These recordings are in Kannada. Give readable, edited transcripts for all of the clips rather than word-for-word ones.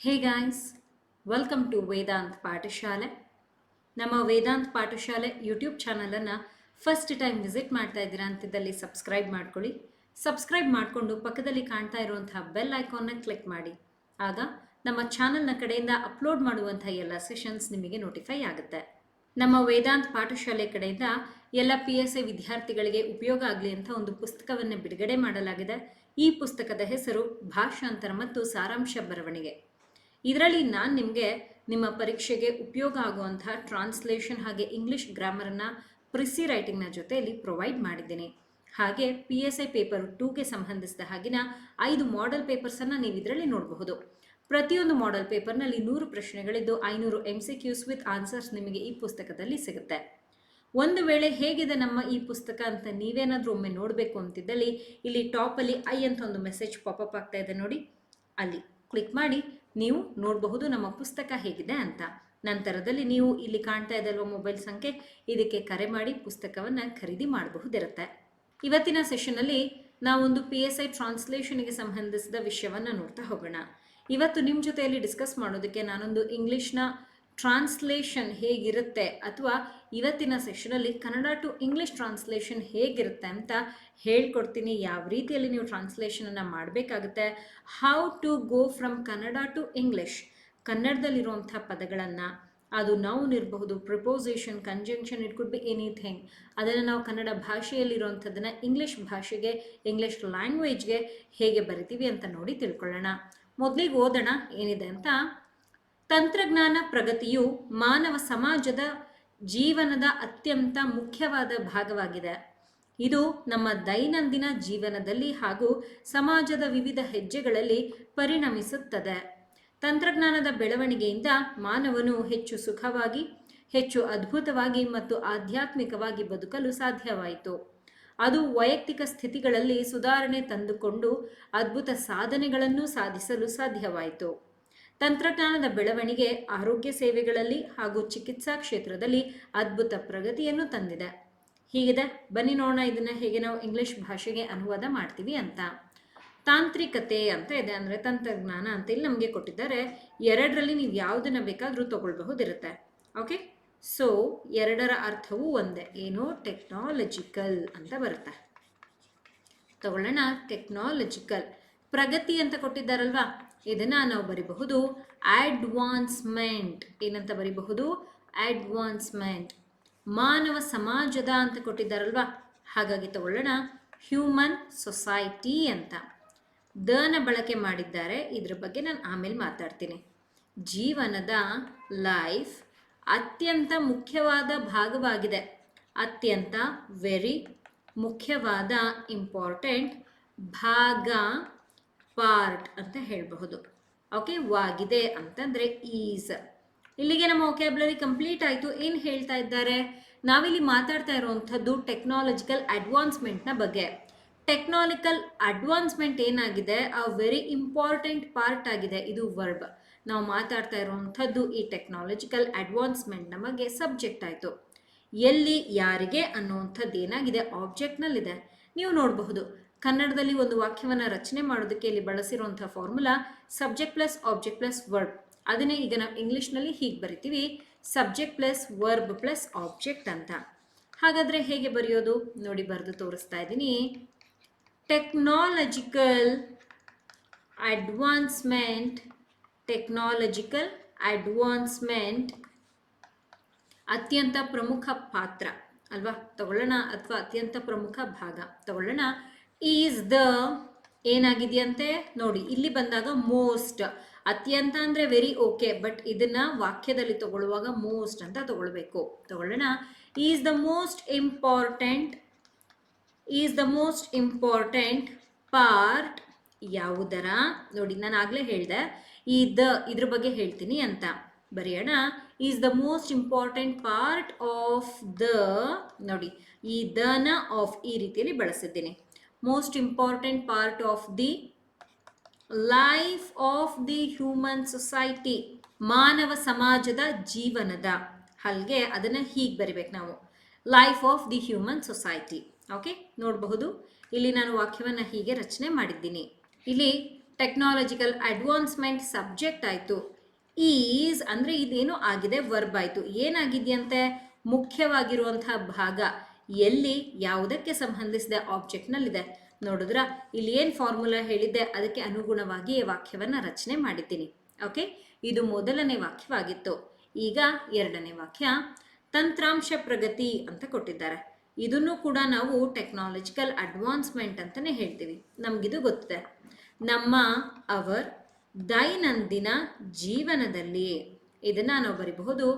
Hey guys, welcome to Vedant ಪಾಠಶಾಲೆ. ನಮ್ಮ ವೇದಾಂತ್ ಪಾಠಶಾಲೆ ಯೂಟ್ಯೂಬ್ ಚಾನಲನ್ನು ಫಸ್ಟ್ ಟೈಮ್ ವಿಸಿಟ್ ಮಾಡ್ತಾ ಇದ್ದೀರಾ ಅಂತಿದ್ದಲ್ಲಿ ಸಬ್ಸ್ಕ್ರೈಬ್ ಮಾಡ್ಕೊಳ್ಳಿ. ಸಬ್ಸ್ಕ್ರೈಬ್ ಮಾಡಿಕೊಂಡು ಪಕ್ಕದಲ್ಲಿ ಕಾಣ್ತಾ ಇರುವಂತಹ ಬೆಲ್ ಐಕಾನ್ನ ಕ್ಲಿಕ್ ಮಾಡಿ. ಆಗ ನಮ್ಮ ಚಾನಲ್ನ ಕಡೆಯಿಂದ ಅಪ್ಲೋಡ್ ಮಾಡುವಂಥ ಎಲ್ಲ ಸೆಷನ್ಸ್ ನಿಮಗೆ ನೋಟಿಫೈ ಆಗುತ್ತೆ. ನಮ್ಮ ವೇದಾಂತ್ ಪಾಠಶಾಲೆ ಕಡೆಯಿಂದ ಎಲ್ಲ PSI ವಿದ್ಯಾರ್ಥಿಗಳಿಗೆ ಉಪಯೋಗ ಆಗಲಿ ಅಂತ ಒಂದು ಪುಸ್ತಕವನ್ನು ಬಿಡುಗಡೆ ಮಾಡಲಾಗಿದೆ. ಈ ಪುಸ್ತಕದ ಹೆಸರು ಭಾಷಾಂತರ ಮತ್ತು ಸಾರಾಂಶ ಬರವಣಿಗೆ. ಇದರಲ್ಲಿ ನಾನು ನಿಮಗೆ ನಿಮ್ಮ ಪರೀಕ್ಷೆಗೆ ಉಪಯೋಗ ಆಗುವಂತಹ ಟ್ರಾನ್ಸ್ಲೇಷನ್ ಹಾಗೆ ಇಂಗ್ಲಿಷ್ ಗ್ರಾಮರನ್ನು ಪ್ರಿಸಿ ರೈಟಿಂಗ್ನ ಜೊತೆಯಲ್ಲಿ ಪ್ರೊವೈಡ್ ಮಾಡಿದ್ದೀನಿ. ಹಾಗೆ PSI ಪೇಪರ್ 2ಗೆ ಸಂಬಂಧಿಸಿದ ಹಾಗಿನ 5 ಮಾಡೆಲ್ ಪೇಪರ್ಸನ್ನು ನೀವು ಇದರಲ್ಲಿ ನೋಡಬಹುದು. ಪ್ರತಿಯೊಂದು ಮಾಡೆಲ್ ಪೇಪರ್ನಲ್ಲಿ 100 ಪ್ರಶ್ನೆಗಳಿದ್ದು 500 MCQs ವಿತ್ ಆನ್ಸರ್ಸ್ ನಿಮಗೆ ಈ ಪುಸ್ತಕದಲ್ಲಿ ಸಿಗುತ್ತೆ. ಒಂದು ವೇಳೆ ಹೇಗಿದೆ ನಮ್ಮ ಈ ಪುಸ್ತಕ ಅಂತ ನೀವೇನಾದರೂ ಒಮ್ಮೆ ನೋಡಬೇಕು ಅಂತಿದ್ದಲ್ಲಿ ಇಲ್ಲಿ ಟಾಪಲ್ಲಿ ಐ ಅಂತ ಒಂದು ಮೆಸೇಜ್ ಪಾಪಪ್ ಆಗ್ತಾ ಇದೆ ನೋಡಿ, ಅಲ್ಲಿ ಕ್ಲಿಕ್ ಮಾಡಿ ನೀವು ನೋಡಬಹುದು ನಮ್ಮ ಪುಸ್ತಕ ಹೇಗಿದೆ ಅಂತ. ನಂತರದಲ್ಲಿ ನೀವು ಇಲ್ಲಿ ಕಾಣ್ತಾ ಇದ್ದಲ್ವ ಮೊಬೈಲ್ ಸಂಖ್ಯೆ, ಇದಕ್ಕೆ ಕರೆ ಮಾಡಿ ಪುಸ್ತಕವನ್ನು ಖರೀದಿ ಮಾಡಬಹುದಿರುತ್ತೆ. ಇವತ್ತಿನ ಸೆಷನ್ನಲ್ಲಿ ನಾವೊಂದು PSI ಟ್ರಾನ್ಸ್ಲೇಷನ್ಗೆ ಸಂಬಂಧಿಸಿದ ವಿಷಯವನ್ನು ನೋಡ್ತಾ ಹೋಗೋಣ. ಇವತ್ತು ನಿಮ್ಮ ಜೊತೆಯಲ್ಲಿ ಡಿಸ್ಕಸ್ ಮಾಡೋದಕ್ಕೆ ನಾನೊಂದು ಇಂಗ್ಲೀಷ್ನ ಟ್ರಾನ್ಸ್ಲೇಷನ್ ಹೇಗಿರುತ್ತೆ ಅಥವಾ ಇವತ್ತಿನ ಸೆಷನಲ್ಲಿ ಕನ್ನಡ ಟು ಇಂಗ್ಲೀಷ್ ಟ್ರಾನ್ಸ್ಲೇಷನ್ ಹೇಗಿರುತ್ತೆ ಅಂತ ಹೇಳ್ಕೊಡ್ತೀನಿ. ಯಾವ ರೀತಿಯಲ್ಲಿ ನೀವು ಟ್ರಾನ್ಸ್ಲೇಷನನ್ನು ಮಾಡಬೇಕಾಗುತ್ತೆ, how to go from Kannada to English, ಕನ್ನಡದಲ್ಲಿರುವಂಥ ಪದಗಳನ್ನು, ಅದು ನೌನ್ ಇರಬಹುದು, preposition, conjunction, it could be anything, ಅದನ್ನು ನಾವು ಕನ್ನಡ ಭಾಷೆಯಲ್ಲಿರುವಂಥದ್ದನ್ನು ಇಂಗ್ಲೀಷ್ ಭಾಷೆಗೆ, ಇಂಗ್ಲೀಷ್ ಲ್ಯಾಂಗ್ವೇಜ್ಗೆ ಹೇಗೆ ಬರಿತೀವಿ ಅಂತ ನೋಡಿ ತಿಳ್ಕೊಳ್ಳೋಣ. ಮೊದಲಿಗೆ ಓದೋಣ ಏನಿದೆ ಅಂತ. ತಂತ್ರಜ್ಞಾನ ಪ್ರಗತಿಯು ಮಾನವ ಸಮಾಜದ ಜೀವನದ ಅತ್ಯಂತ ಮುಖ್ಯವಾದ ಭಾಗವಾಗಿದೆ. ಇದು ನಮ್ಮ ದೈನಂದಿನ ಜೀವನದಲ್ಲಿ ಹಾಗೂ ಸಮಾಜದ ವಿವಿಧ ಹೆಜ್ಜೆಗಳಲ್ಲಿ ಪರಿಣಮಿಸುತ್ತದೆ. ತಂತ್ರಜ್ಞಾನದ ಬೆಳವಣಿಗೆಯಿಂದ ಮಾನವನು ಹೆಚ್ಚು ಸುಖವಾಗಿ, ಹೆಚ್ಚು ಅದ್ಭುತವಾಗಿ ಮತ್ತು ಆಧ್ಯಾತ್ಮಿಕವಾಗಿ ಬದುಕಲು ಸಾಧ್ಯವಾಯಿತು. ಅದು ವೈಯಕ್ತಿಕ ಸ್ಥಿತಿಗಳಲ್ಲಿ ಸುಧಾರಣೆ ತಂದುಕೊಂಡು ಅದ್ಭುತ ಸಾಧನೆಗಳನ್ನು ಸಾಧಿಸಲು ಸಾಧ್ಯವಾಯಿತು. ತಂತ್ರಜ್ಞಾನದ ಬೆಳವಣಿಗೆ ಆರೋಗ್ಯ ಸೇವೆಗಳಲ್ಲಿ ಹಾಗೂ ಚಿಕಿತ್ಸಾ ಕ್ಷೇತ್ರದಲ್ಲಿ ಅದ್ಭುತ ಪ್ರಗತಿಯನ್ನು ತಂದಿದೆ. ಹೀಗಿದೆ, ಬನ್ನಿ ನೋಡೋಣ ಇದನ್ನು ಹೇಗೆ ನಾವು ಇಂಗ್ಲಿಷ್ ಭಾಷೆಗೆ ಅನುವಾದ ಮಾಡ್ತೀವಿ ಅಂತ. ತಾಂತ್ರಿಕತೆ ಅಂತ ಇದೆ, ಅಂದರೆ ತಂತ್ರಜ್ಞಾನ ಅಂತ ಇಲ್ಲಿ ನಮಗೆ ಕೊಟ್ಟಿದ್ದಾರೆ. ಎರಡರಲ್ಲಿ ನೀವು ಯಾವುದನ್ನು ಬೇಕಾದರೂ ತಗೊಳ್ಬಹುದಿರುತ್ತೆ. ಓಕೆ, ಸೊ ಎರಡರ ಅರ್ಥವೂ ಒಂದೇ, ಏನು, ಟೆಕ್ನಾಲಜಿಕಲ್ ಅಂತ ಬರುತ್ತೆ. ತಗೊಳ್ಳೋಣ. ಟೆಕ್ನಾಲಜಿಕಲ್, ಪ್ರಗತಿ ಅಂತ ಕೊಟ್ಟಿದ್ದಾರಲ್ವಾ, ಇದನ್ನು ನಾವು ಬರಿಬಹುದು ಅಡ್ವಾನ್ಸ್ಮೆಂಟ್. ಏನಂತ ಬರಿಬಹುದು? ಅಡ್ವಾನ್ಸ್ಮೆಂಟ್. ಮಾನವ ಸಮಾಜದ ಅಂತ ಕೊಟ್ಟಿದ್ದಾರಲ್ವಾ, ಹಾಗಾಗಿ ತಗೊಳ್ಳೋಣ ಹ್ಯೂಮನ್ ಸೊಸೈಟಿ ಅಂತ. ದನ ಬಳಕೆ ಮಾಡಿದ್ದಾರೆ, ಇದ್ರ ಬಗ್ಗೆ ನಾನು ಆಮೇಲೆ ಮಾತಾಡ್ತೀನಿ. ಜೀವನದ, ಲೈಫ್, ಅತ್ಯಂತ ಮುಖ್ಯವಾದ ಭಾಗವಾಗಿದೆ. ಅತ್ಯಂತ, ವೆರಿ, ಮುಖ್ಯವಾದ, ಇಂಪಾರ್ಟೆಂಟ್, ಭಾಗ, ಪಾರ್ಟ್ ಅಂತ ಹೇಳಬಹುದು. ಓಕೆ, ವಾಗಿದೆ ಅಂತಂದರೆ ಈಸ್. ಇಲ್ಲಿಗೆ ನಮ್ಮ ವೊಕ್ಯಾಬ್ಯುಲರಿ ಕಂಪ್ಲೀಟ್ ಆಯಿತು. ಏನು ಹೇಳ್ತಾ ಇದ್ದಾರೆ, ನಾವಿಲ್ಲಿ ಮಾತಾಡ್ತಾ ಇರುವಂಥದ್ದು ಟೆಕ್ನಾಲಜಿಕಲ್ ಅಡ್ವಾನ್ಸ್ಮೆಂಟ್ನ ಬಗ್ಗೆ. ಟೆಕ್ನಾಲಜಿಕಲ್ ಅಡ್ವಾನ್ಸ್ಮೆಂಟ್ ಏನಾಗಿದೆ, ಆ ವೆರಿ ಇಂಪಾರ್ಟೆಂಟ್ ಪಾರ್ಟ್ ಆಗಿದೆ. ಇದು ವರ್ಬ್. ನಾವು ಮಾತಾಡ್ತಾ ಇರುವಂಥದ್ದು ಈ ಟೆಕ್ನಾಲಜಿಕಲ್ ಅಡ್ವಾನ್ಸ್ಮೆಂಟ್ನ ಬಗ್ಗೆ ಸಬ್ಜೆಕ್ಟ್ ಆಯಿತು. ಎಲ್ಲಿ, ಯಾರಿಗೆ ಅನ್ನುವಂಥದ್ದು ಏನಾಗಿದೆ, ಆಬ್ಜೆಕ್ಟ್ನಲ್ಲಿದೆ. ನೀವು ನೋಡಬಹುದು ಕನ್ನಡದಲ್ಲಿ ಒಂದು ವಾಕ್ಯವನ್ನು ರಚನೆ ಮಾಡೋದಕ್ಕೆ ಇಲ್ಲಿ ಬಳಸಿರುವಂಥ formula subject plus object plus verb. ಅದನ್ನೇ ಈಗ ನಾವು ಇಂಗ್ಲೀಷ್ನಲ್ಲಿ ಹೀಗೆ ಬರಿತೀವಿ, subject plus verb plus object ಅಂತ. ಹಾಗಾದರೆ ಹೇಗೆ ಬರೆಯೋದು ನೋಡಿ, ಬರೆದು ತೋರಿಸ್ತಾ ಇದ್ದೀನಿ. ಟೆಕ್ನಾಲಜಿಕಲ್ ಅಡ್ವಾನ್ಸ್ಮೆಂಟ್, ಟೆಕ್ನಾಲಜಿಕಲ್ ಅಡ್ವಾನ್ಸ್ಮೆಂಟ್ ಅತ್ಯಂತ ಪ್ರಮುಖ ಪಾತ್ರ ಅಲ್ವಾ, ತಗೊಳ್ಳೋಣ, ಅಥವಾ ಅತ್ಯಂತ ಪ್ರಮುಖ ಭಾಗ ತಗೊಳ್ಳೋಣ. ಈಸ್ ದ, ಏನಾಗಿದೆಯಂತೆ ನೋಡಿ, ಇಲ್ಲಿ ಬಂದಾಗ ಮೋಸ್ಟ್, ಅತ್ಯಂತ ಅಂದರೆ ವೆರಿ ಓಕೆ, ಬಟ್ ಇದನ್ನು ವಾಕ್ಯದಲ್ಲಿ ತಗೊಳ್ಳುವಾಗ ಮೋಸ್ಟ್ ಅಂತ ತಗೊಳ್ಬೇಕು. ತಗೊಳ್ಳೋಣ. Is the most important, is the most important part, ಯಾವುದರ, ನೋಡಿ ನಾನು ಆಗಲೇ ಹೇಳಿದೆ ಈ ಇದ್ರ ಬಗ್ಗೆ ಹೇಳ್ತೀನಿ ಅಂತ. ಬರೆಯೋಣ. Is the most important part of the, ನೋಡಿ ಈ ದನ ಆಫ್ ಈ ರೀತಿಯಲ್ಲಿ ಬಳಸಿದ್ದೀನಿ. Most important part of the life of the human society, ಮಾನವ ಸಮಾಜದ ಜೀವನದ, ಹಲ್ಗೆ ಅದನ್ನು ಹೀಗೆ ಬರಿಬೇಕು ನಾವು, life of the human society. Okay, ನೋಡಬಹುದು ಇಲ್ಲಿ ನಾನು ವಾಕ್ಯವನ್ನು ಹೀಗೆ ರಚನೆ ಮಾಡಿದ್ದೀನಿ. ಇಲ್ಲಿ ಟೆಕ್ನಾಲಜಿಕಲ್ ಅಡ್ವಾನ್ಸ್ಮೆಂಟ್ ಸಬ್ಜೆಕ್ಟ್ ಆಯಿತು. ಈಸ್ ಅಂದರೆ ಇದೇನು ಆಗಿದೆ, ವರ್ಬ್ ಆಯಿತು. ಏನಾಗಿದೆಯಂತೆ, ಮುಖ್ಯವಾಗಿರುವಂತಹ ಭಾಗ ಎಲ್ಲಿ ಯಾವುದಕ್ಕೆ ಸಂಬಂಧಿಸಿದ ಆಬ್ಜೆಕ್ಟ್ನಲ್ಲಿದೆ. ನೋಡಿದ್ರ ಇಲ್ಲಿ ಏನು ಫಾರ್ಮುಲಾ ಹೇಳಿದ್ದೆ ಅದಕ್ಕೆ ಅನುಗುಣವಾಗಿ ಈ ವಾಕ್ಯವನ್ನು ರಚನೆ ಮಾಡಿದ್ದೀನಿ. ಓಕೆ, ಇದು ಮೊದಲನೇ ವಾಕ್ಯವಾಗಿತ್ತು. ಈಗ ಎರಡನೇ ವಾಕ್ಯ, ತಂತ್ರಾಂಶ ಪ್ರಗತಿ ಅಂತ ಕೊಟ್ಟಿದ್ದಾರೆ. ಇದನ್ನು ಕೂಡ ನಾವು ಟೆಕ್ನಾಲಜಿಕಲ್ ಅಡ್ವಾನ್ಸ್ಮೆಂಟ್ ಅಂತಲೇ ಹೇಳ್ತೀವಿ. ನಮಗಿದು ಗೊತ್ತಿದೆ. ನಮ್ಮ ಅವರ್ ದೈನಂದಿನ ಜೀವನದಲ್ಲಿ, ಇದನ್ನು ನಾವು ಬರಿಬಹುದು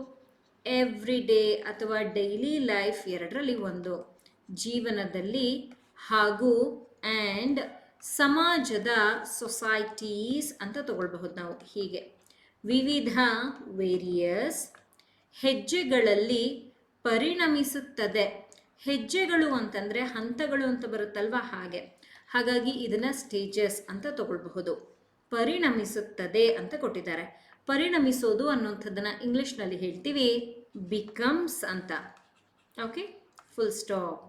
ಎವ್ರಿ ಡೇ ಅಥವಾ ಡೈಲಿ ಲೈಫ್, ಎರಡರಲ್ಲಿ ಒಂದು, ಜೀವನದಲ್ಲಿ ಹಾಗೂ ಆ್ಯಂಡ್ ಸಮಾಜದ, ಸೊಸೈಟೀಸ್ ಅಂತ ತಗೊಳ್ಬಹುದು ನಾವು. ಹೀಗೆ ವಿವಿಧ, ವೇರಿಯಸ್, ಹೆಜ್ಜೆಗಳಲ್ಲಿ ಪರಿಣಮಿಸುತ್ತದೆ. ಹೆಜ್ಜೆಗಳು ಅಂತಂದರೆ ಹಂತಗಳು ಅಂತ ಬರುತ್ತಲ್ವ, ಹಾಗೆ. ಹಾಗಾಗಿ ಇದನ್ನು ಸ್ಟೇಜಸ್ ಅಂತ ತಗೊಳ್ಬಹುದು. ಪರಿಣಮಿಸುತ್ತದೆ ಅಂತ ಕೊಟ್ಟಿದ್ದಾರೆ. ಪರಿಣಮಿಸೋದು ಅನ್ನುವಂಥದ್ದನ್ನು ಇಂಗ್ಲೀಷ್ನಲ್ಲಿ ಹೇಳ್ತೀವಿ ಬಿಕಮ್ಸ್ ಅಂತ. Okay, full stop.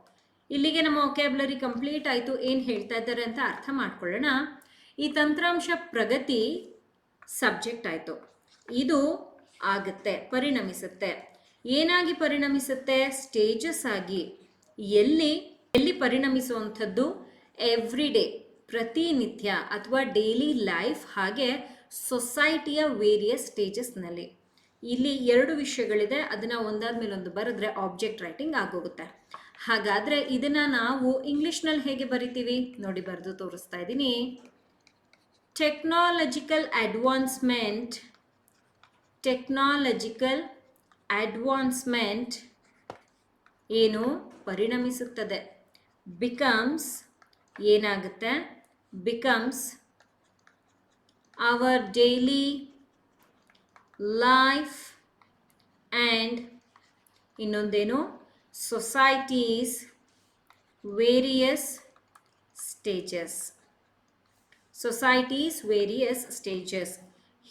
ಇಲ್ಲಿಗೆ ನಮ್ಮ ವೊಕ್ಯಾಬ್ಯುಲರಿ ಕಂಪ್ಲೀಟ್ ಆಯಿತು. ಏನು ಹೇಳ್ತಾ ಇದ್ದಾರೆ ಅಂತ ಅರ್ಥ ಮಾಡ್ಕೊಳ್ಳೋಣ. ಈ ತಂತ್ರಾಂಶ ಪ್ರಗತಿ ಸಬ್ಜೆಕ್ಟ್ ಆಯಿತು. ಇದು ಆಗುತ್ತೆ, ಪರಿಣಮಿಸುತ್ತೆ. ಏನಾಗಿ ಪರಿಣಮಿಸುತ್ತೆ, ಸ್ಟೇಜಸ್ ಆಗಿ. ಎಲ್ಲಿ ಎಲ್ಲಿ ಪರಿಣಮಿಸುವಂಥದ್ದು, ಎವ್ರಿ ಡೇ, ಪ್ರತಿನಿತ್ಯ ಅಥವಾ ಡೈಲಿ ಲೈಫ್, ಹಾಗೆ ಸೊಸೈಟಿಯ ವೇರಿಯಸ್ ಸ್ಟೇಜಸ್ನಲ್ಲಿ. ಇಲ್ಲಿ ಎರಡು ವಿಷಯಗಳಿದೆ, ಅದನ್ನು ಒಂದಾದ ಮೇಲೆ ಒಂದು ಬರೆದ್ರೆ ಆಬ್ಜೆಕ್ಟ್ ರೈಟಿಂಗ್ ಆಗೋಗುತ್ತೆ. ಹಾಗಾದರೆ ಇದನ್ನು ನಾವು ಇಂಗ್ಲೀಷ್ನಲ್ಲಿ ಹೇಗೆ ಬರಿತೀವಿ ನೋಡಿ, ಬರೆದು ತೋರಿಸ್ತಾ ಇದ್ದೀನಿ. ಟೆಕ್ನಾಲಜಿಕಲ್ ಅಡ್ವಾನ್ಸ್ಮೆಂಟ್ ಏನು, ಪರಿಣಮಿಸುತ್ತದೆ. ಬಿಕಮ್ಸ್ ಏನಾಗುತ್ತೆ, becomes our daily life and ಇನ್ನೊಂದೇನು, societies various stages. Societies various stages,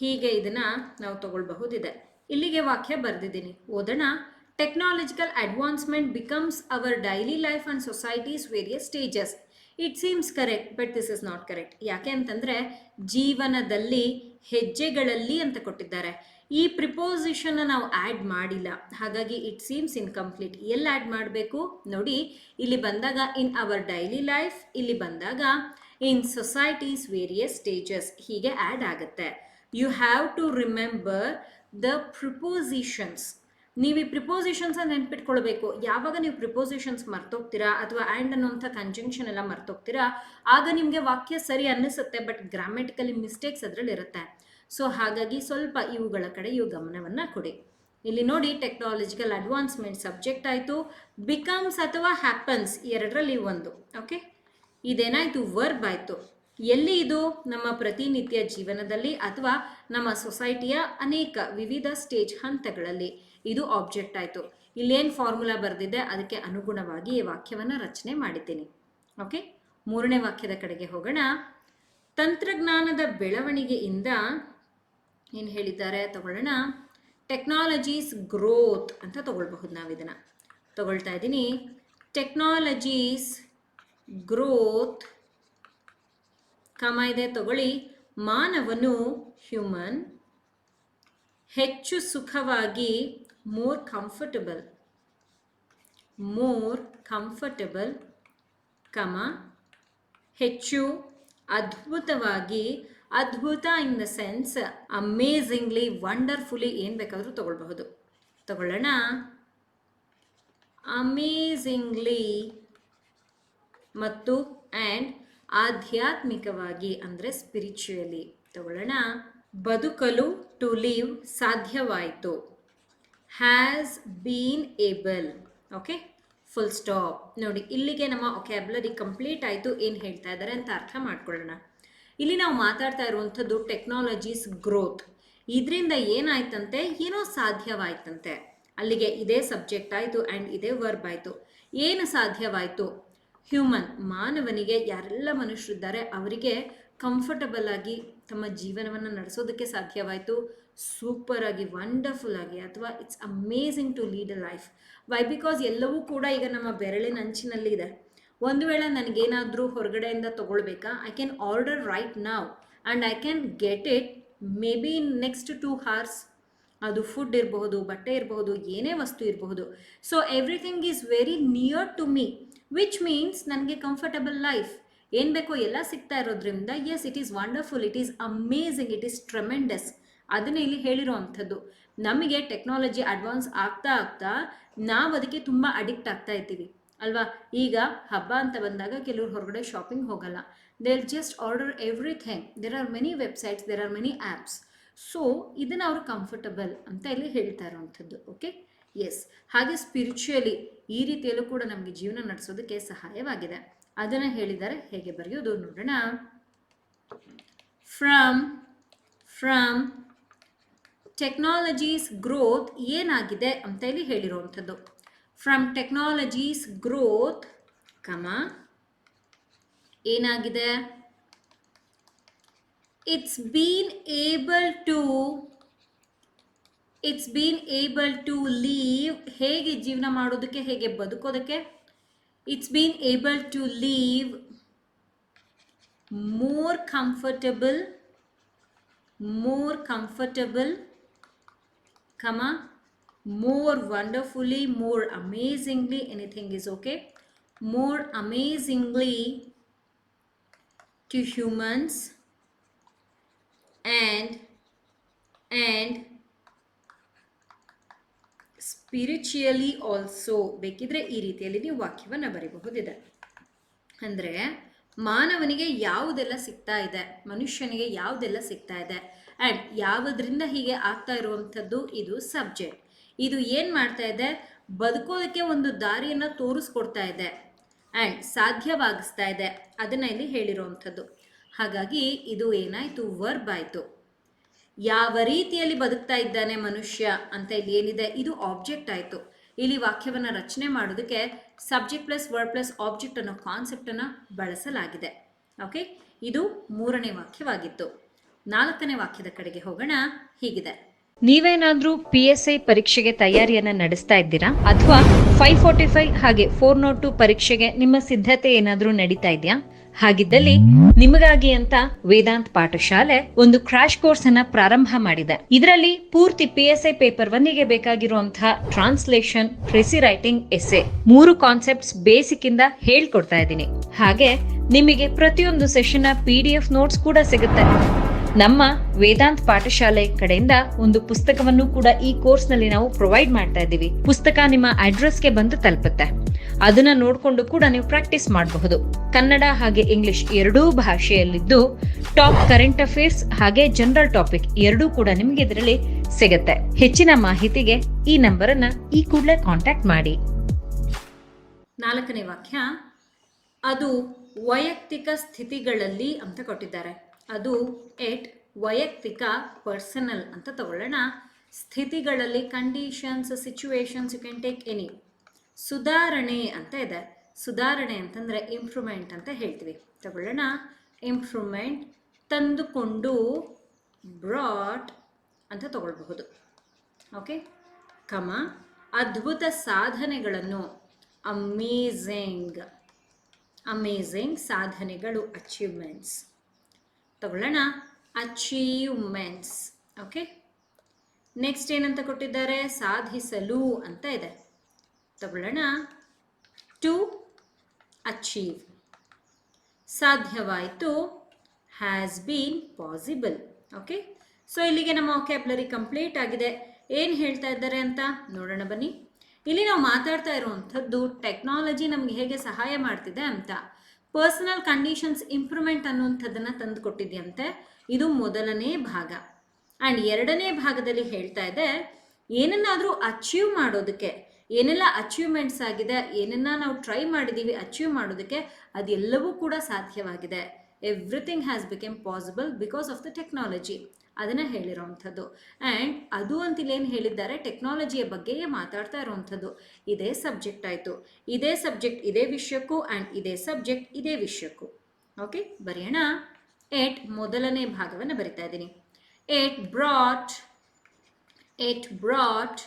ಹೀಗೆ ಇದನ್ನು ನಾವು ತಗೊಳ್ಬಹುದಿದೆ. ಇಲ್ಲಿಗೆ ವಾಕ್ಯ ಬರೆದಿದ್ದೀನಿ, ಓದೋಣ. Technological advancement becomes our daily life and societies various stages. It seems correct but this is not correct. ಯಾಕೆ ಅಂತಂದರೆ ಜೀವನದಲ್ಲಿ, ಹೆಜ್ಜೆಗಳಲ್ಲಿ ಅಂತ ಕೊಟ್ಟಿದ್ದಾರೆ. ಈ ಪ್ರಿಪೋಸಿಷನ್ನ ನಾವು ಆ್ಯಡ್ ಮಾಡಿಲ್ಲ, ಹಾಗಾಗಿ ಇಟ್ ಸೀಮ್ಸ್ ಇನ್ಕಂಪ್ಲೀಟ್. ಎಲ್ಲಿ ಆ್ಯಡ್ ಮಾಡಬೇಕು ನೋಡಿ, ಇಲ್ಲಿ ಬಂದಾಗ ಇನ್ ಅವರ್ ಡೈಲಿ ಲೈಫ್, ಇಲ್ಲಿ ಬಂದಾಗ ಇನ್ ಸೊಸೈಟೀಸ್ ವೇರಿಯಸ್ ಸ್ಟೇಜಸ್, ಹೀಗೆ ಆ್ಯಡ್ ಆಗುತ್ತೆ. You have to remember the prepositions. ನೀವು ಈ ಪ್ರಿಪೋಸಿಷನ್ಸ್ ನೆನ್ಪಿಟ್ಕೊಳ್ಬೇಕು. ಯಾವಾಗ ನೀವು ಪ್ರಿಪೋಸಿಷನ್ಸ್ ಮರ್ತೋಗ್ತೀರಾ ಅಥವಾ ಆ್ಯಂಡ್ ಅನ್ನೋಂಥ ಕಂಜಂಕ್ಷನ್ ಎಲ್ಲ ಮರ್ತೋಗ್ತೀರಾ, ಆಗ ನಿಮಗೆ ವಾಕ್ಯ ಸರಿ ಅನ್ನಿಸುತ್ತೆ, ಬಟ್ ಗ್ರಾಮೆಟಿಕಲಿ ಮಿಸ್ಟೇಕ್ಸ್ ಅದರಲ್ಲಿ ಇರುತ್ತೆ. ಸೊ ಹಾಗಾಗಿ ಸ್ವಲ್ಪ ಇವುಗಳ ಕಡೆ ಗಮನವನ್ನು ಕೊಡಿ. ಇಲ್ಲಿ ನೋಡಿ, ಟೆಕ್ನಾಲಜಿಕಲ್ ಅಡ್ವಾನ್ಸ್ಮೆಂಟ್ ಸಬ್ಜೆಕ್ಟ್ ಆಯಿತು. ಬಿಕಮ್ಸ್ ಅಥವಾ ಹ್ಯಾಪನ್ಸ್ ಎರಡರಲ್ಲಿ ಒಂದು. ಓಕೆ, ಇದೇನಾಯಿತು, ವರ್ಬ್ ಆಯಿತು. ಎಲ್ಲಿ ಇದು, ನಮ್ಮ ಪ್ರತಿನಿತ್ಯ ಜೀವನದಲ್ಲಿ ಅಥವಾ ನಮ್ಮ ಸೊಸೈಟಿಯ ಅನೇಕ ವಿವಿಧ ಸ್ಟೇಜ್, ಹಂತಗಳಲ್ಲಿ. ಇದು ಆಬ್ಜೆಕ್ಟ್ ಆಯಿತು. ಇಲ್ಲೇನು ಫಾರ್ಮುಲಾ ಬರೆದಿದೆ ಅದಕ್ಕೆ ಅನುಗುಣವಾಗಿ ಈ ವಾಕ್ಯವನ್ನು ರಚನೆ ಮಾಡಿದ್ದೀನಿ. ಓಕೆ, ಮೂರನೇ ವಾಕ್ಯದ ಕಡೆಗೆ ಹೋಗೋಣ. ತಂತ್ರಜ್ಞಾನದ ಬೆಳವಣಿಗೆಯಿಂದ ಏನು ಹೇಳಿದ್ದಾರೆ ತಗೊಳ್ಳೋಣ. ಟೆಕ್ನಾಲಜೀಸ್ ಗ್ರೋತ್ ಅಂತ ತಗೊಳ್ಬಹುದು. ನಾವು ಇದನ್ನು ತಗೊಳ್ತಾ ಇದ್ದೀನಿ. ಟೆಕ್ನಾಲಜೀಸ್ ಗ್ರೋತ್, ಇದೆ ತಗೊಳ್ಳಿ. ಮಾನವನು, ಹ್ಯೂಮನ್, ಹೆಚ್ಚು ಸುಖವಾಗಿ, ಮೋರ್ ಕಂಫರ್ಟಬಲ್, ಹೆಚ್ಚು ಅದ್ಭುತವಾಗಿ, ಅದ್ಭುತ in the sense amazingly, wonderfully, ಏನು ಬೇಕಾದರೂ ತಗೊಳ್ಬಹುದು. ತಗೊಳ್ಳೋಣ. ಅಮೇಝಿಂಗ್ಲಿ ಮತ್ತು ಆ್ಯಂಡ್ ಆಧ್ಯಾತ್ಮಿಕವಾಗಿ ಅಂದರೆ ಸ್ಪಿರಿಚುಯಲಿ ತಗೊಳ್ಳೋಣ. ಬದುಕಲು, ಟು ಲೀವ್, ಸಾಧ್ಯವಾಯಿತು. Has been able. Okay, full stop. ನೋಡಿ, ಇಲ್ಲಿಗೆ ನಮ್ಮ ವೊಕ್ಯಾಬ್ಯುಲರಿ ಕಂಪ್ಲೀಟ್ ಆಯಿತು. ಏನು ಹೇಳ್ತಾ ಇದ್ದಾರೆ ಅಂತ ಅರ್ಥ ಮಾಡ್ಕೊಳ್ಳೋಣ. ಇಲ್ಲಿ ನಾವು ಮಾತಾಡ್ತಾ ಇರುವಂಥದ್ದು ಟೆಕ್ನಾಲಜೀಸ್ ಗ್ರೋತ್. ಇದರಿಂದ ಏನಾಯ್ತಂತೆ, ಏನೋ ಸಾಧ್ಯವಾಯ್ತಂತೆ. ಅಲ್ಲಿಗೆ ಇದೇ ಸಬ್ಜೆಕ್ಟ್ ಆಯಿತು ಆ್ಯಂಡ್ ಇದೇ ವರ್ಬ್ ಆಯಿತು. ಏನು ಸಾಧ್ಯವಾಯಿತು, ಹ್ಯೂಮನ್, ಮಾನವನಿಗೆ, ಯಾರೆಲ್ಲ ಮನುಷ್ಯರಿದ್ದಾರೆ ಅವರಿಗೆ ಕಂಫರ್ಟಬಲ್ ಆಗಿ ತಮ್ಮ ಜೀವನವನ್ನು ನಡೆಸೋದಕ್ಕೆ ಸಾಧ್ಯವಾಯಿತು. ಸೂಪರ್ ಆಗಿ, ವಂಡರ್ಫುಲ್ ಆಗಿ, ಅಥವಾ it's amazing to lead a life. Why? Because ಎಲ್ಲವೂ ಕೂಡ ಈಗ ನಮ್ಮ ಬೆರಳಿನ ಅಂಚಿನಲ್ಲಿ ಇದೆ. ಒಂದು ವೇಳೆ ನನಗೇನಾದರೂ ಹೊರಗಡೆಯಿಂದ ತೊಗೊಳ್ಬೇಕಾ, I can order right now and I can get it maybe in next 2 hours. ಅದು ಫುಡ್ ಇರಬಹುದು, ಬಟ್ಟೆ ಇರಬಹುದು, ಏನೇ ವಸ್ತು ಇರಬಹುದು. So everything is very near to me, which means ನನಗೆ ಕಂಫರ್ಟಬಲ್ ಲೈಫ್. ಏನು ಬೇಕೋ ಎಲ್ಲ ಸಿಗ್ತಾ ಇರೋದ್ರಿಂದ yes, it is wonderful, it is amazing, it is tremendous. ಅದನ್ನೇ ಇಲ್ಲಿ ಹೇಳಿರೋ ಅಂಥದ್ದು. ನಮಗೆ ಟೆಕ್ನಾಲಜಿ ಅಡ್ವಾನ್ಸ್ ಆಗ್ತಾ ಆಗ್ತಾ ನಾವು ಅದಕ್ಕೆ ತುಂಬ ಅಡಿಕ್ಟ್ ಆಗ್ತಾ ಇದ್ದೀವಿ ಅಲ್ವಾ. ಈಗ ಹಬ್ಬ ಅಂತ ಬಂದಾಗ ಕೆಲವರು ಹೊರಗಡೆ ಶಾಪಿಂಗ್ ಹೋಗಲ್ಲ, they will just order everything. There are many websites, there are many apps. So ಇದನ್ನು ಅವರು ಕಂಫರ್ಟಬಲ್ ಅಂತ ಇಲ್ಲಿ ಹೇಳ್ತಾ ಇರೋವಂಥದ್ದು. Okay, yes. ಹಾಗೆ ಸ್ಪಿರಿಚುಯಲಿ ಈ ರೀತಿಯಲ್ಲೂ ಕೂಡ ನಮಗೆ ಜೀವನ ನಡೆಸೋದಕ್ಕೆ ಸಹಾಯವಾಗಿದೆ. ಅದನ್ನು ಹೇಳಿದ್ದಾರೆ, ಹೇಗೆ ಬರೆಯೋದು ನೋಡೋಣ. ಫ್ರಮ್ ಟೆಕ್ನಾಲಜೀಸ್ ಗ್ರೋತ್ ಏನಾಗಿದೆ ಅಂತ ಇಲ್ಲಿ ಹೇಳಿರುವಂಥದ್ದು. ಫ್ರಮ್ ಟೆಕ್ನಾಲಜೀಸ್ ಗ್ರೋತ್ ಏನಾಗಿದೆ, it's been able to live, ಹೇಗೆ ಜೀವನ ಮಾಡೋದಕ್ಕೆ, ಹೇಗೆ ಬದುಕೋದಕ್ಕೆ. It's been able to live more comfortable, more wonderfully, more amazingly, anything is okay, more amazingly to humans and spiritually also. ಬೇಕಿದ್ರೆ ಈ ರೀತಿಯಲ್ಲಿ ನೀವು ವಾಕ್ಯವನ್ನು ಬರೀಬಹುದಿದೆ. ಅಂದರೆ ಮಾನವನಿಗೆ ಯಾವುದೆಲ್ಲ ಸಿಗ್ತಾ ಇದೆ, ಮನುಷ್ಯನಿಗೆ ಯಾವುದೆಲ್ಲ ಸಿಗ್ತಾ ಇದೆ, ಆ್ಯಂಡ್ ಯಾವುದರಿಂದ ಹೀಗೆ ಆಗ್ತಾ ಇರುವಂಥದ್ದು, ಇದು ಸಬ್ಜೆಕ್ಟ್. ಇದು ಏನು ಮಾಡ್ತಾ ಇದೆ, ಬದುಕೋದಕ್ಕೆ ಒಂದು ದಾರಿಯನ್ನು ತೋರಿಸ್ಕೊಡ್ತಾ ಇದೆ ಆ್ಯಂಡ್ ಸಾಧ್ಯವಾಗಿಸ್ತಾ ಇದೆ. ಅದನ್ನು ಇಲ್ಲಿ ಹೇಳಿರುವಂಥದ್ದು. ಹಾಗಾಗಿ ಇದು ಏನಾಯಿತು, ವರ್ಬ್ ಆಯಿತು. ಯಾವ ರೀತಿಯಲ್ಲಿ ಬದುಕ್ತಾ ಇದ್ದಾನೆ ಮನುಷ್ಯ ಅಂತ ಇಲ್ಲಿ ಏನಿದೆ, ಇದು ಆಬ್ಜೆಕ್ಟ್ ಆಯಿತು. ಇಲ್ಲಿ ವಾಕ್ಯವನ್ನು ರಚನೆ ಮಾಡೋದಕ್ಕೆ subject plus word plus object ಅನ್ನೋ ಕಾನ್ಸೆಪ್ಟನ್ನು ಬಳಸಲಾಗಿದೆ. ಓಕೆ, ಇದು 3ನೇ ವಾಕ್ಯವಾಗಿತ್ತು. 4ನೇ ವಾಕ್ಯದ ಕಡೆಗೆ ಹೋಗೋಣ. ಹೀಗಿದೆ, ನೀವೇನಾದ್ರೂ PSI ಪರೀಕ್ಷೆಗೆ ತಯಾರಿಯನ್ನ ನಡೆಸ್ತಾ ಇದ್ದೀರಾ, ಅಥವಾ 545 ಹಾಗೆ 402 ಪರೀಕ್ಷೆಗೆ ನಿಮ್ಮ ಸಿದ್ಧತೆ ಏನಾದ್ರೂ ನಡೀತಾ ಇದೆಯಾ? ಹಾಗಿದ್ದಲ್ಲಿ ನಿಮಗಾಗಿ ಅಂತ ವೇದಾಂತ್ ಪಾಠಶಾಲೆ ಒಂದು ಕ್ರಾಶ್ ಕೋರ್ಸ್ ಅನ್ನ ಪ್ರಾರಂಭ ಮಾಡಿದೆ. ಇದರಲ್ಲಿ ಪೂರ್ತಿ PSI ಪೇಪರ್ 1ಗೆ ಬೇಕಾಗಿರುವಂತಹ translation, precis writing, essay 3 concepts basic ಇಂದ ಹೇಳ್ಕೊಡ್ತಾ ಇದ್ದೀನಿ. ಹಾಗೆ ನಿಮಗೆ ಪ್ರತಿಯೊಂದು ಸೆಷನ್ PDF ನೋಟ್ಸ್ ಕೂಡ ಸಿಗುತ್ತೆ. ನಮ್ಮ ವೇದಾಂತ್ ಪಾಠಶಾಲೆ ಕಡೆಯಿಂದ ಒಂದು ಪುಸ್ತಕವನ್ನು ಕೂಡ ಈ ಕೋರ್ಸ್ ನಲ್ಲಿ ನಾವು ಪ್ರೊವೈಡ್ ಮಾಡ್ತಾ ಇದ್ದೀವಿ. ಪುಸ್ತಕ ನಿಮ್ಮ ಅಡ್ರೆಸ್ಗೆ ಬಂದು ತಲುಪುತ್ತೆ. ಅದನ್ನ ನೋಡ್ಕೊಂಡು ಕೂಡ ನೀವು ಪ್ರಾಕ್ಟೀಸ್ ಮಾಡಬಹುದು. ಕನ್ನಡ ಹಾಗೆ ಇಂಗ್ಲಿಷ್ ಎರಡೂ ಭಾಷೆಯಲ್ಲಿದ್ದು ಟಾಪ್ ಕರೆಂಟ್ ಅಫೇರ್ಸ್ ಹಾಗೆ ಜನರಲ್ ಟಾಪಿಕ್ ಎರಡೂ ಕೂಡ ನಿಮಗೆ ಇದರಲ್ಲಿ ಸಿಗುತ್ತೆ. ಹೆಚ್ಚಿನ ಮಾಹಿತಿಗೆ ಈ ನಂಬರ್ ಅನ್ನ ಈ ಕೂಡಲೇ ಕಾಂಟ್ಯಾಕ್ಟ್ ಮಾಡಿ. 4ನೇ ವಾಕ್ಯ, ಅದು ವೈಯಕ್ತಿಕ ಸ್ಥಿತಿಗಳಲ್ಲಿ ಅಂತ ಕೊಟ್ಟಿದ್ದಾರೆ. ಅದು ವೈಯಕ್ತಿಕ, ಪರ್ಸನಲ್ ಅಂತ ತಗೊಳ್ಳೋಣ. ಸ್ಥಿತಿಗಳಲ್ಲಿ, conditions, situations, you can take any. ಸುಧಾರಣೆ ಅಂತ ಇದೆ. ಸುಧಾರಣೆ ಅಂತಂದರೆ ಇಂಪ್ರೂವ್ಮೆಂಟ್ ಅಂತ ಹೇಳ್ತೀವಿ. ತಗೊಳ್ಳೋಣ, ಇಂಪ್ರೂವ್ಮೆಂಟ್, ತಂದುಕೊಂಡು, ಬ್ರಾಟ್ ಅಂತ ತಗೊಳ್ಬಹುದು. ಓಕೆ, ಅದ್ಭುತ ಸಾಧನೆಗಳನ್ನು, ಅಮೇಝಿಂಗ್ ಸಾಧನೆಗಳು, ಅಚೀವ್ಮೆಂಟ್ಸ್ ತಗೊಳ್ಳೋಣ, ಅಚೀವ್ಮೆಂಟ್ಸ್. ಓಕೆ, ನೆಕ್ಸ್ಟ್ ಏನಂತ ಕೊಟ್ಟಿದ್ದಾರೆ, ಸಾಧಿಸಲು ಅಂತ ಇದೆ. ತಗೊಳ್ಳೋಣ, ಟು ಅಚೀವ್. ಸಾಧ್ಯವಾಯಿತು, has been possible. Okay, so ಇಲ್ಲಿಗೆ ನಮ್ಮ ವೊಕ್ಯಾಬ್ಯುಲರಿ ಕಂಪ್ಲೀಟ್ ಆಗಿದೆ. ಏನು ಹೇಳ್ತಾ ಇದ್ದಾರೆ ಅಂತ ನೋಡೋಣ ಬನ್ನಿ. ಇಲ್ಲಿ ನಾವು ಮಾತಾಡ್ತಾ ಇರುವಂಥದ್ದು ಟೆಕ್ನಾಲಜಿ ನಮಗೆ ಹೇಗೆ ಸಹಾಯ ಮಾಡ್ತಿದೆ ಅಂತ. ಪರ್ಸನಲ್ ಕಂಡೀಷನ್ಸ್ ಇಂಪ್ರೂವ್ಮೆಂಟ್ ಅನ್ನುವಂಥದ್ದನ್ನು ತಂದು ಕೊಟ್ಟಿದೆಯಂತೆ. ಇದು ಮೊದಲನೇ ಭಾಗ. ಆ್ಯಂಡ್ 2ನೇ ಭಾಗದಲ್ಲಿ ಹೇಳ್ತಾ ಇದೆ, ಏನನ್ನಾದರೂ ಅಚೀವ್ ಮಾಡೋದಕ್ಕೆ, ಏನೆಲ್ಲ ಅಚೀವ್ಮೆಂಟ್ಸ್ ಆಗಿದೆ, ಏನನ್ನ ನಾವು ಟ್ರೈ ಮಾಡಿದ್ದೀವಿ ಅಚೀವ್ ಮಾಡೋದಕ್ಕೆ, ಅದೆಲ್ಲವೂ ಕೂಡ ಸಾಧ್ಯವಾಗಿದೆ. Everything has become possible because of the technology. ಅದನ್ನು ಹೇಳಿರೋವಂಥದ್ದು. ಆ್ಯಂಡ್ ಅದು ಅಂತಿಲ್ಲಿ ಏನು ಹೇಳಿದ್ದಾರೆ, ಟೆಕ್ನಾಲಜಿಯ ಬಗ್ಗೆಯೇ ಮಾತಾಡ್ತಾ ಇರೋವಂಥದ್ದು. ಇದೇ ಸಬ್ಜೆಕ್ಟ್ ಆಯಿತು. ಇದೇ ಸಬ್ಜೆಕ್ಟ್ ಇದೇ ವಿಷಯಕ್ಕೂ, ಆ್ಯಂಡ್ ಇದೇ ಸಬ್ಜೆಕ್ಟ್ ಇದೇ ವಿಷಯಕ್ಕೂ. ಓಕೆ, ಬರೆಯೋಣ. ಮೊದಲನೇ ಭಾಗವನ್ನು ಬರಿತಾ ಇದ್ದೀನಿ. It brought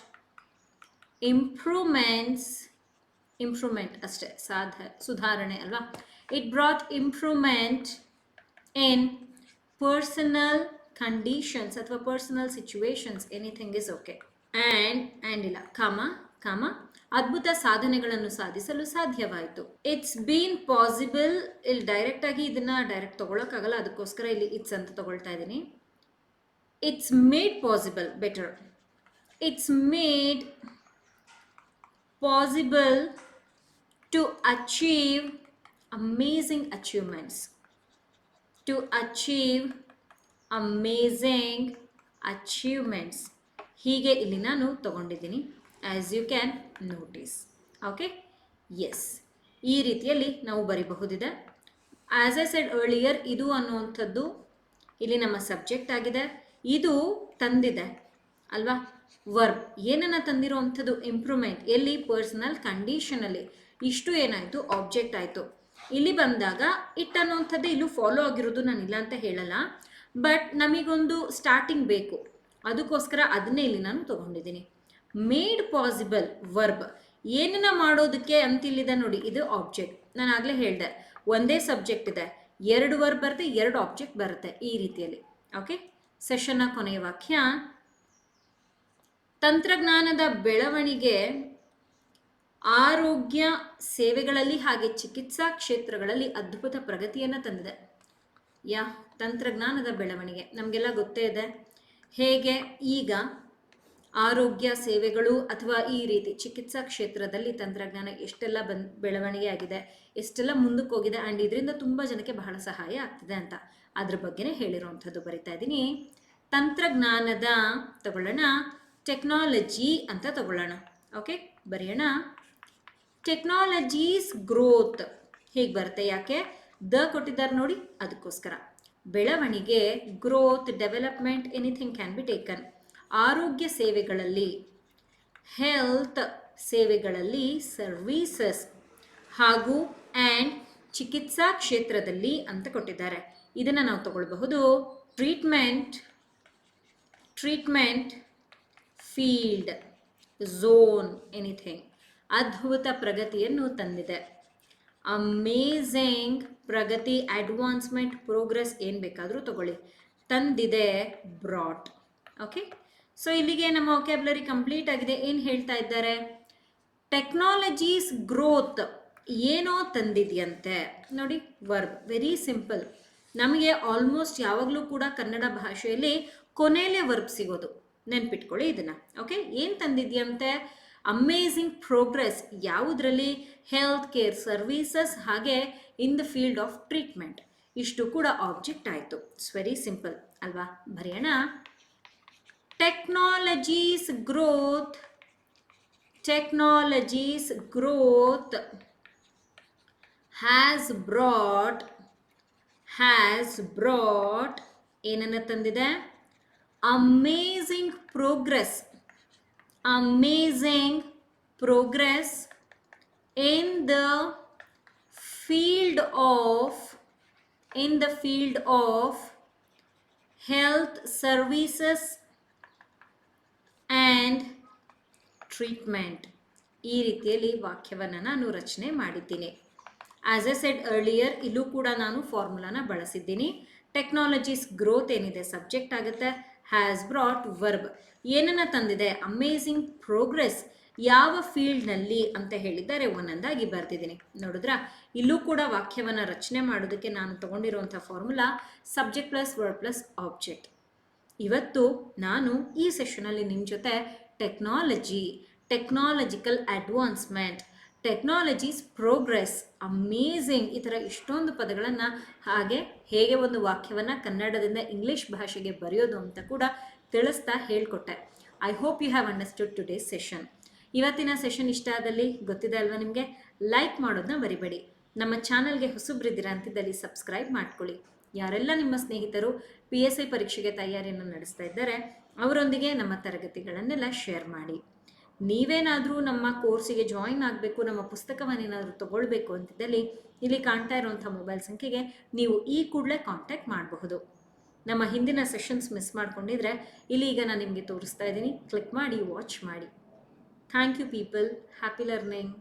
ಇಂಪ್ರೂವ್ಮೆಂಟ್ ಅಷ್ಟೇ, ಸುಧಾರಣೆ ಅಲ್ವಾ. It brought improvement in personal conditions ಅಥವಾ personal situations, anything is okay. And ಇಲ್ಲ, ಕಾಮ ಅದ್ಭುತ ಸಾಧನೆಗಳನ್ನು ಸಾಧಿಸಲು ಸಾಧ್ಯವಾಯಿತು. It's been possible. ಇಲ್ಲಿ ಡೈರೆಕ್ಟ್ ಆಗಿ ಇದನ್ನ ಡೈರೆಕ್ಟ್ ತಗೊಳಕ್ಕಾಗಲ್ಲ, ಅದಕ್ಕೋಸ್ಕರ ಇಲ್ಲಿ ಇಟ್ಸ್ ಅಂತ ತಗೊಳ್ತಾ ಇದ್ದೀನಿ. It's made possible, better. It's made possible to achieve amazing achievements. To achieve amazing achievements. ಹೀಗೆ ಇಲ್ಲಿ ನಾನು ತಗೊಂಡಿದ್ದೀನಿ, as you can notice. Okay, yes, ಈ ರೀತಿಯಲ್ಲಿ ನಾವು ಬರಿಬಹುದಿದೆ. ಆ್ಯಸ್ ಐ ಸೆಡ್ ಅರ್ಲಿಯರ್, ಇದು ಅನ್ನುವಂಥದ್ದು ಇಲ್ಲಿ ನಮ್ಮ ಸಬ್ಜೆಕ್ಟ್ ಆಗಿದೆ. ಇದು ತಂದಿದೆ ಅಲ್ವಾ, ವರ್ಬ್. ಏನನ್ನ ತಂದಿರುವಂಥದ್ದು? ಇಂಪ್ರೂವ್ಮೆಂಟ್. ಎಲ್ಲಿ? ಪರ್ಸನಲ್ ಕಂಡೀಷನಲ್ಲಿ. ಇಷ್ಟು ಏನಾಯಿತು? ಆಬ್ಜೆಕ್ಟ್ ಆಯಿತು. ಇಲ್ಲಿ ಬಂದಾಗ ಇಟ್ ಅನ್ನುವಂಥದ್ದು ಇಲ್ಲೂ ಫಾಲೋ ಆಗಿರೋದು ನಾನು ಇಲ್ಲ ಅಂತ ಹೇಳಲ್ಲ, ಬಟ್ ನಮಗೊಂದು ಸ್ಟಾರ್ಟಿಂಗ್ ಬೇಕು, ಅದಕ್ಕೋಸ್ಕರ ಅದನ್ನೇ ಇಲ್ಲಿ ನಾನು ತಗೊಂಡಿದ್ದೀನಿ. Made possible, verb. ಏನನ್ನ ಮಾಡೋದಕ್ಕೆ ಅಂತಿಲ್ಲಿದೆ ನೋಡಿ, ಇದು ಆಬ್ಜೆಕ್ಟ್. ನಾನು ಆಗಲೇ ಹೇಳಿದೆ, ಒಂದೇ ಸಬ್ಜೆಕ್ಟ್ ಇದೆ, 2 ವರ್ಬ್ ಬರುತ್ತೆ, 2 ಆಬ್ಜೆಕ್ಟ್ ಬರುತ್ತೆ, ಈ ರೀತಿಯಲ್ಲಿ. ಓಕೆ, ಸೆಷನ್ನ ಕೊನೆಯ ವಾಕ್ಯ. ತಂತ್ರಜ್ಞಾನದ ಬೆಳವಣಿಗೆ ಆರೋಗ್ಯ ಸೇವೆಗಳಲ್ಲಿ ಹಾಗೆ ಚಿಕಿತ್ಸಾ ಕ್ಷೇತ್ರಗಳಲ್ಲಿ ಅದ್ಭುತ ಪ್ರಗತಿಯನ್ನು ತಂದಿದೆ. ತಂತ್ರಜ್ಞಾನದ ಬೆಳವಣಿಗೆ ನಮಗೆಲ್ಲ ಗೊತ್ತೇ ಇದೆ. ಹೇಗೆ ಈಗ ಆರೋಗ್ಯ ಸೇವೆಗಳು ಅಥವಾ ಈ ರೀತಿ ಚಿಕಿತ್ಸಾ ಕ್ಷೇತ್ರದಲ್ಲಿ ತಂತ್ರಜ್ಞಾನ ಎಷ್ಟೆಲ್ಲ ಬೆಳವಣಿಗೆ ಆಗಿದೆ, ಎಷ್ಟೆಲ್ಲ ಮುಂದಕ್ಕೆ ಹೋಗಿದೆ, ಆ್ಯಂಡ್ ಇದರಿಂದ ತುಂಬ ಜನಕ್ಕೆ ಬಹಳ ಸಹಾಯ ಆಗ್ತಿದೆ ಅಂತ ಅದ್ರ ಬಗ್ಗೆನೇ ಹೇಳಿರುವಂಥದ್ದು ಬರಿತಾ ಇದ್ದೀನಿ. ತಂತ್ರಜ್ಞಾನದ ತಗೊಳ್ಳೋಣ, ಟೆಕ್ನಾಲಜಿ ಅಂತ ತಗೊಳ್ಳೋಣ. ಓಕೆ, ಬರೆಯೋಣ. ಟೆಕ್ನಾಲಜೀಸ್ ಗ್ರೋತ್ ಹೀಗೆ ಬರುತ್ತೆ. ಯಾಕೆ? ದ ಕೊಟ್ಟಿದ್ದಾರೆ ನೋಡಿ, ಅದಕ್ಕೋಸ್ಕರ. ಬೆಳವಣಿಗೆ, growth, development, anything can be taken. ಆರೋಗ್ಯ ಸೇವೆಗಳಲ್ಲಿ, ಹೆಲ್ತ್ ಸೇವೆಗಳಲ್ಲಿ, ಸರ್ವೀಸಸ್ ಹಾಗೂ ಆ್ಯಂಡ್ ಚಿಕಿತ್ಸಾ ಕ್ಷೇತ್ರದಲ್ಲಿ ಅಂತ ಕೊಟ್ಟಿದ್ದಾರೆ. ಇದನ್ನು ನಾವು ತಗೊಳ್ಬಹುದು. Treatment, field, zone, anything. ಅದ್ಭುತ ಪ್ರಗತಿಯನ್ನು ತಂದಿದೆ. ಅಮೇಝಿಂಗ್, ಪ್ರಗತಿ, ಅಡ್ವಾನ್ಸ್ಮೆಂಟ್, ಪ್ರೋಗ್ರೆಸ್, ಏನು ಬೇಕಾದರೂ ತಗೊಳ್ಳಿ. ತಂದಿದೆ, ಬ್ರಾಟ್. ಓಕೆ, ಸೊ ಇಲ್ಲಿಗೆ ನಮ್ಮ ವೊಕ್ಯಾಬ್ಯುಲರಿ ಕಂಪ್ಲೀಟ್ ಆಗಿದೆ. ಏನು ಹೇಳ್ತಾ ಇದ್ದಾರೆ? ಟೆಕ್ನಾಲಜೀಸ್ ಗ್ರೋತ್ ಏನೋ ತಂದಿದೆಯಂತೆ. ನೋಡಿ, ವರ್ಬ್, ವೆರಿ ಸಿಂಪಲ್. ನಮಗೆ ಆಲ್ಮೋಸ್ಟ್ ಯಾವಾಗಲೂ ಕೂಡ ಕನ್ನಡ ಭಾಷೆಯಲ್ಲಿ ಕೊನೆಯಲ್ಲೇ ವರ್ಬ್ ಸಿಗೋದು, ನೆನ್ಪಿಟ್ಕೊಳ್ಳಿ ಇದನ್ನು. ಓಕೆ, ಏನು ತಂದಿದೆಯಂತೆ? Amazing progress. ಯಾವುದರಲ್ಲಿ? ಹೆಲ್ತ್ ಕೇರ್ ಸರ್ವೀಸಸ್ ಹಾಗೆ in the field of treatment. ಇಷ್ಟು ಕೂಡ ಆಬ್ಜೆಕ್ಟ್ ಆಯಿತು. ಇಟ್ಸ್ ವೆರಿ ಸಿಂಪಲ್ ಅಲ್ವಾ? ಬರೆಯೋಣ. ಟೆಕ್ನಾಲಜೀಸ್ ಗ್ರೋತ್ ಹ್ಯಾಸ್ ಬ್ರಾಟ್ ಏನನ್ನ ತಂದಿದೆ? Amazing progress in the field of health services and treatment. ಈ ರೀತಿಯಲ್ಲಿ ವಾಕ್ಯವನ್ನು ನಾನು ರಚನೆ ಮಾಡಿದ್ದೀನಿ. ಆಸ್ ಎ ಸೆಡ್ ಅರ್ಲಿಯರ್, ಇಲ್ಲೂ ಕೂಡ ನಾನು ಫಾರ್ಮುಲಾನ ಬಳಸಿದ್ದೀನಿ. ಟೆಕ್ನಾಲಜೀಸ್ ಗ್ರೋತ್ ಏನಿದೆ ಸಬ್ಜೆಕ್ಟ್ ಆಗುತ್ತೆ, ಹ್ಯಾಸ್ ಬ್ರಾಟ್ ವರ್ಬ್. ಏನನ್ನ ತಂದಿದೆ? Amazing progress. ಯಾವ ಫೀಲ್ಡ್ನಲ್ಲಿ ಅಂತ ಹೇಳಿದ್ದಾರೆ, ಒಂದೊಂದಾಗಿ ಬರ್ತಿದ್ದೀನಿ. ನೋಡಿದ್ರಾ? ಇಲ್ಲೂ ಕೂಡ ವಾಕ್ಯವನ್ನು ರಚನೆ ಮಾಡೋದಕ್ಕೆ ನಾನು ತಗೊಂಡಿರುವಂಥ formula subject plus verb plus object. ಇವತ್ತು ನಾನು ಈ ಸೆಷನಲ್ಲಿ ನಿಮ್ಮ ಜೊತೆ technological advancement, technologies progress, amazing, ಈ ಥರ ಇಷ್ಟೊಂದು ಪದಗಳನ್ನು, ಹಾಗೆ ಹೇಗೆ ಒಂದು ವಾಕ್ಯವನ್ನು ಕನ್ನಡದಿಂದ ಇಂಗ್ಲೀಷ್ ಭಾಷೆಗೆ ಬರೆಯೋದು ಅಂತ ಕೂಡ ತಿಳಿಸ್ತಾ ಹೇಳ್ಕೊಟ್ಟೆ. I hope you have understood today's session. ಇವತ್ತಿನ ಸೆಷನ್ ಇಷ್ಟ ಆದಲ್ಲಿ ಗೊತ್ತಿದೆ ಅಲ್ವಾ ನಿಮಗೆ? ಲೈಕ್ ಮಾಡೋದನ್ನ ಮರಿಬೇಡಿ. ನಮ್ಮ ಚಾನಲ್ಗೆ ಹೊಸಬ್ರಿದ್ದೀರಾ ಅಂತಿದ್ದಲ್ಲಿ ಸಬ್ಸ್ಕ್ರೈಬ್ ಮಾಡ್ಕೊಳ್ಳಿ. ಯಾರೆಲ್ಲ ನಿಮ್ಮ ಸ್ನೇಹಿತರು PSI ಪರೀಕ್ಷೆಗೆ ತಯಾರಿಯನ್ನು ನಡೆಸ್ತಾ ಇದ್ದಾರೆ ಅವರೊಂದಿಗೆ ನಮ್ಮ ತರಗತಿಗಳನ್ನೆಲ್ಲ ಶೇರ್ ಮಾಡಿ. ನೀವೇನಾದರೂ ನಮ್ಮ ಕೋರ್ಸಿಗೆ ಜಾಯಿನ್ ಆಗಬೇಕು, ನಮ್ಮ ಪುಸ್ತಕವನ್ನೇನಾದರೂ ತಗೊಳ್ಬೇಕು ಅಂತಿದ್ದಲ್ಲಿ ಇಲ್ಲಿ ಕಾಣ್ತಾ ಇರುವಂಥ ಮೊಬೈಲ್ ಸಂಖ್ಯೆಗೆ ನೀವು ಈ ಕೂಡಲೇ ಕಾಂಟ್ಯಾಕ್ಟ್ ಮಾಡಬಹುದು. ನಮ್ಮ ಹಿಂದಿನ ಸೆಷನ್ಸ್ ಮಿಸ್ ಮಾಡ್ಕೊಂಡಿದ್ರೆ ಇಲ್ಲಿ ಈಗ ನಾನು ನಿಮಗೆ ತೋರಿಸ್ತಾ ಇದ್ದೀನಿ, ಕ್ಲಿಕ್ ಮಾಡಿ ವಾಚ್ ಮಾಡಿ. Thank you people. Happy learning.